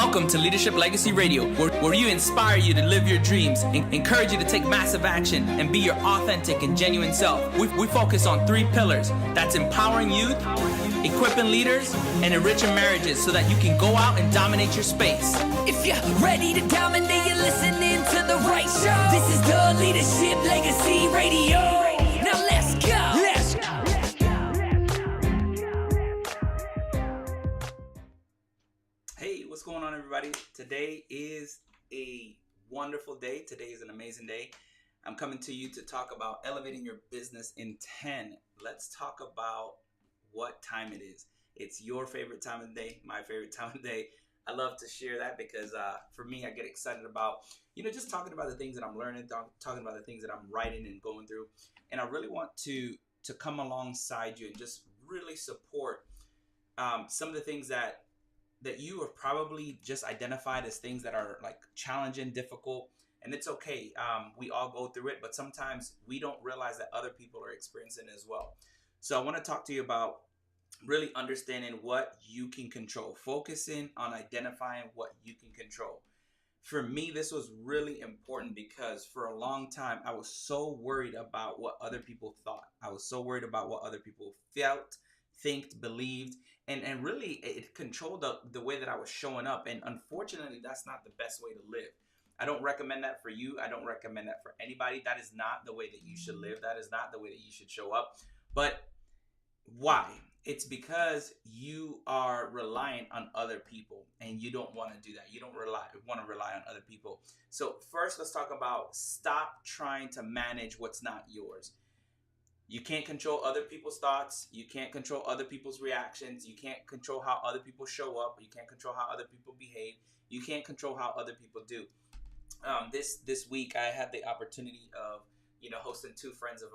Welcome to Leadership Legacy Radio, where we inspire you to live your dreams, encourage you to take massive action, and be your authentic and genuine self. We focus on 3 pillars. That's empowering youth, equipping leaders, and enriching marriages so that you can go out and dominate your space. If you're ready to dominate, you're listening to the right show. This is the Leadership Legacy Radio. Now let's go. Hey, what's going on, everybody? Today is a wonderful day. Today is an amazing day. I'm coming to you to talk about elevating your business in 10. Let's talk about what time it is. It's your favorite time of the day, my favorite time of the day. I love to share that because for me, I get excited about, just talking about the things that I'm learning, talking about the things that I'm writing and going through. And I really want to come alongside you and just really support some of the things that you have probably just identified as things that are like challenging, difficult, and it's okay. We all go through it, but sometimes we don't realize that other people are experiencing it as well. So I want to talk to you about really understanding what you can control, focusing on identifying what you can control. For me, this was really important because for a long time, I was so worried about what other people thought. I was so worried about what other people felt, think, believed, and really it controlled the way that I was showing up. And unfortunately, that's not the best way to live. I don't recommend that for you. I don't recommend that for anybody. That is not the way that you should live. That is not the way that you should show up. But why? It's because you are reliant on other people and you don't want to do that. You don't want to rely on other people. So first, let's talk about stop trying to manage what's not yours. You can't control other people's thoughts. You can't control other people's reactions. You can't control how other people show up. You can't control how other people behave. You can't control how other people do. This week, I had the opportunity of hosting 2 friends of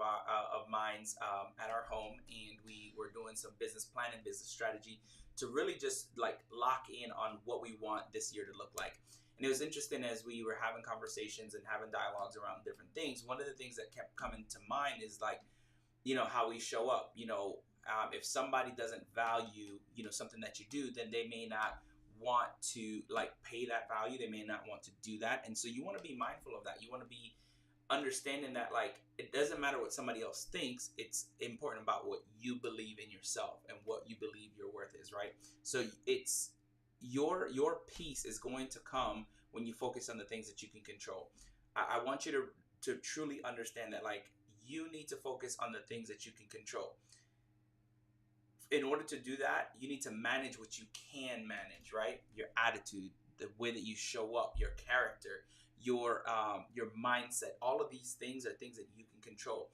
mine's at our home, and we were doing some business planning, business strategy to really just like lock in on what we want this year to look like. And it was interesting as we were having conversations and having dialogues around different things. One of the things that kept coming to mind is like, how we show up. If somebody doesn't value, something that you do, then they may not want to like pay that value. They may not want to do that. And so you want to be mindful of that. You want to be understanding that like it doesn't matter what somebody else thinks. It's important about what you believe in yourself and what you believe your worth is, right? So it's your peace is going to come when you focus on the things that you can control. I want you to truly understand that like you need to focus on the things that you can control. In order to do that, you need to manage what you can manage, right? Your attitude, the way that you show up, your character, your mindset. All of these things are things that you can control.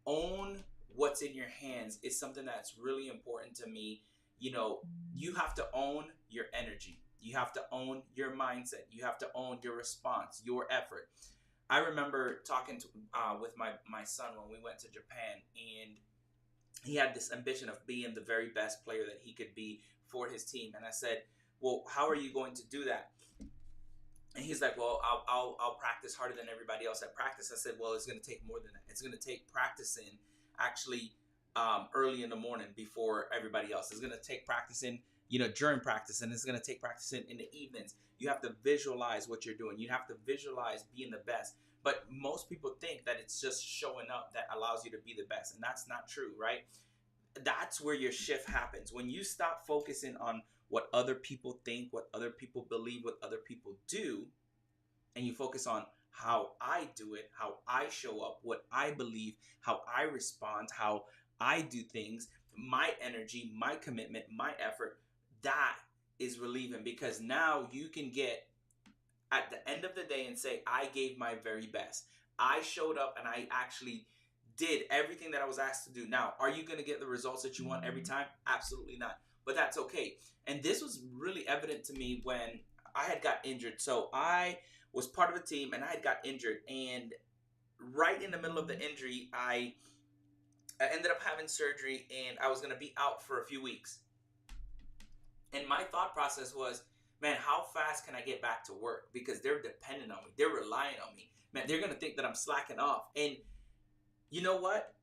Own what's in your hands is something that's really important to me. You have to own your energy. You have to own your mindset. You have to own your response, your effort. I remember talking with my son when we went to Japan, and he had this ambition of being the very best player that he could be for his team. And I said, well, how are you going to do that? And he's like, well, I'll practice harder than everybody else at practice. I said, well, it's going to take more than that. It's going to take practicing actually early in the morning before everybody else. It's going to take practicing during practice, and it's going to take practicing in the evenings. You have to visualize what you're doing. You have to visualize being the best. But most people think that it's just showing up that allows you to be the best, and that's not true, right? That's where your shift happens. When you stop focusing on what other people think, what other people believe, what other people do, and you focus on how I do it, how I show up, what I believe, how I respond, how I do things, my energy, my commitment, my effort, that is relieving, because now you can get at the end of the day and say, I gave my very best. I showed up and I actually did everything that I was asked to do. Now, are you going to get the results that you want every time? Absolutely not. But that's okay. And this was really evident to me when I had got injured. So I was part of a team and I had got injured. And right in the middle of the injury, I ended up having surgery and I was going to be out for a few weeks. And my thought process was, man, how fast can I get back to work? Because they're dependent on me. They're relying on me. Man, they're going to think that I'm slacking off. And you know what?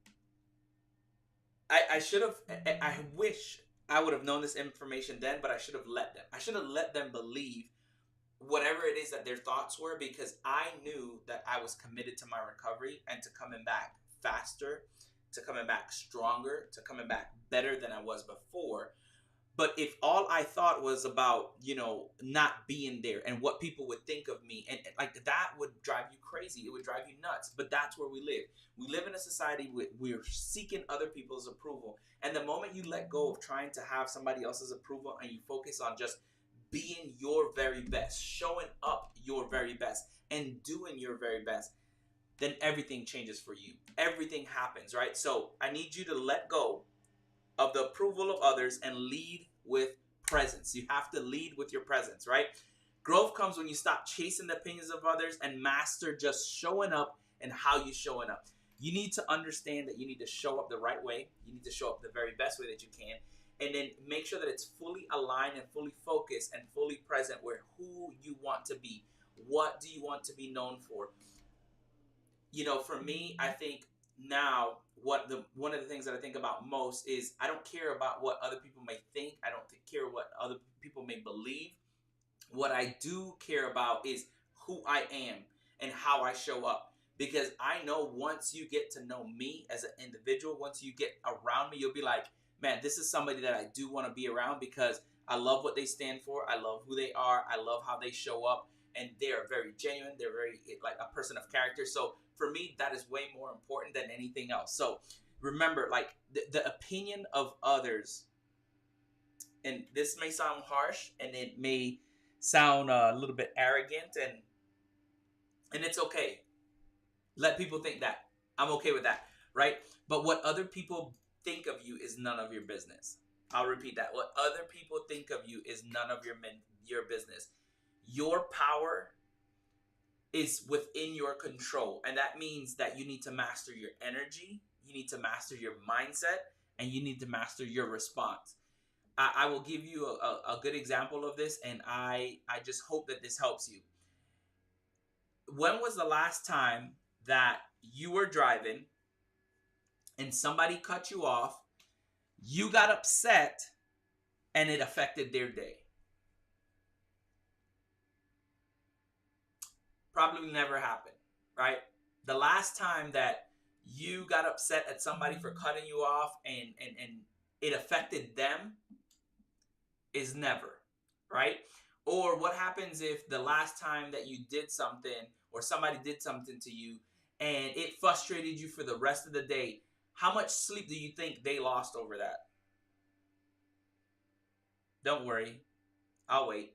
I wish I would have known this information then, but I should have let them. I should have let them believe whatever it is that their thoughts were, because I knew that I was committed to my recovery and to coming back faster, to coming back stronger, to coming back better than I was before. But if all I thought was about, not being there and what people would think of me, and like that would drive you crazy. It would drive you nuts. But that's where we live. We live in a society where we're seeking other people's approval. And the moment you let go of trying to have somebody else's approval and you focus on just being your very best, showing up your very best, and doing your very best, then everything changes for you. Everything happens, right? So I need you to let go of the approval of others and lead with presence. You have to lead with your presence, right? Growth comes when you stop chasing the opinions of others and master just showing up and how you showing up. You need to understand that you need to show up the right way. You need to show up the very best way that you can. And then make sure that it's fully aligned and fully focused and fully present where who you want to be. What do you want to be known for? For me, I think now one of the things that I think about most is I don't care about what other people may think. I don't care what other people may believe. What I do care about is who I am and how I show up. Because I know once you get to know me as an individual, once you get around me, you'll be like, man, this is somebody that I do want to be around because I love what they stand for. I love who they are. I love how they show up. And they are very genuine. They're very like a person of character. So for me, that is way more important than anything else. So remember, like the opinion of others, and this may sound harsh and it may sound a little bit arrogant, and it's okay. Let people think that. I'm okay with that, right? But what other people think of you is none of your business. I'll repeat that. What other people think of you is none of your business. Your power is within your control. And that means that you need to master your energy, you need to master your mindset, and you need to master your response. I will give you a good example of this, and I just hope that this helps you. When was the last time that you were driving and somebody cut you off, you got upset, and it affected their day? Probably never happened, right? The last time that you got upset at somebody for cutting you off and it affected them is never, right? Or what happens if the last time that you did something or somebody did something to you and it frustrated you for the rest of the day? How much sleep do you think they lost over that? Don't worry, I'll wait.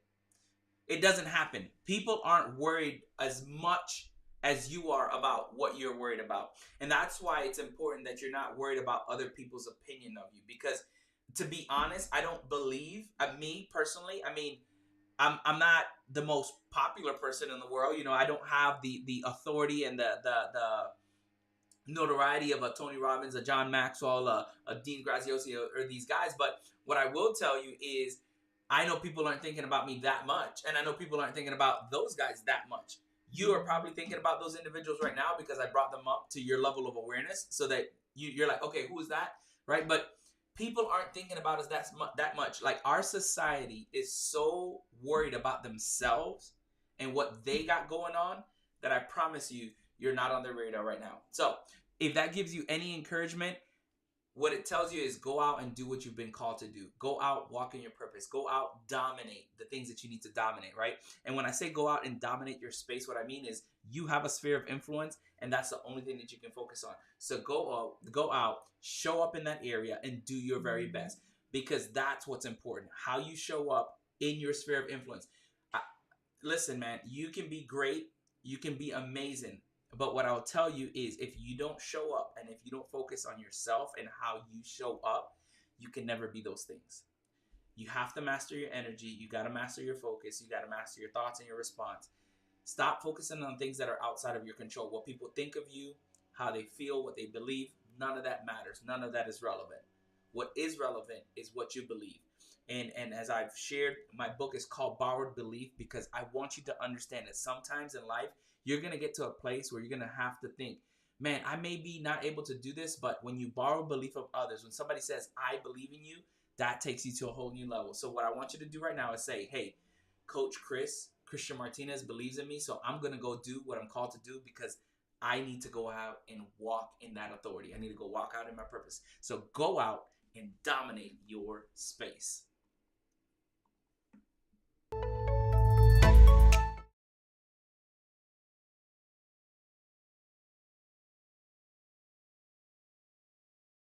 It doesn't happen. People aren't worried as much as you are about what you're worried about. And that's why it's important that you're not worried about other people's opinion of you. Because to be honest, I don't believe, me personally, I'm not the most popular person in the world. I don't have the authority and the notoriety of a Tony Robbins, a John Maxwell, a Dean Graziosi, or these guys. But what I will tell you is I know people aren't thinking about me that much. And I know people aren't thinking about those guys that much. You are probably thinking about those individuals right now because I brought them up to your level of awareness so that you're like, okay, who is that? Right? But people aren't thinking about us that much. Like, our society is so worried about themselves and what they got going on that I promise you, you're not on their radar right now. So if that gives you any encouragement, what it tells you is go out and do what you've been called to do. Go out, walk in your purpose. Go out, dominate the things that you need to dominate, right? And when I say go out and dominate your space, what I mean is you have a sphere of influence, and that's the only thing that you can focus on. So go out, show up in that area, and do your very best, because that's what's important. How you show up in your sphere of influence. Listen, man, you can be great. You can be amazing. But what I'll tell you is if you don't show up and if you don't focus on yourself and how you show up, you can never be those things. You have to master your energy. You got to master your focus. You got to master your thoughts and your response. Stop focusing on things that are outside of your control. What people think of you, how they feel, what they believe, none of that matters. None of that is relevant. What is relevant is what you believe. And as I've shared, my book is called Borrowed Belief, because I want you to understand that sometimes in life, you're going to get to a place where you're going to have to think, man, I may be not able to do this, but when you borrow belief of others, when somebody says, I believe in you, that takes you to a whole new level. So what I want you to do right now is say, hey, Coach Chris, Christian Martinez believes in me, so I'm going to go do what I'm called to do because I need to go out and walk in that authority. I need to go walk out in my purpose. So go out and dominate your space.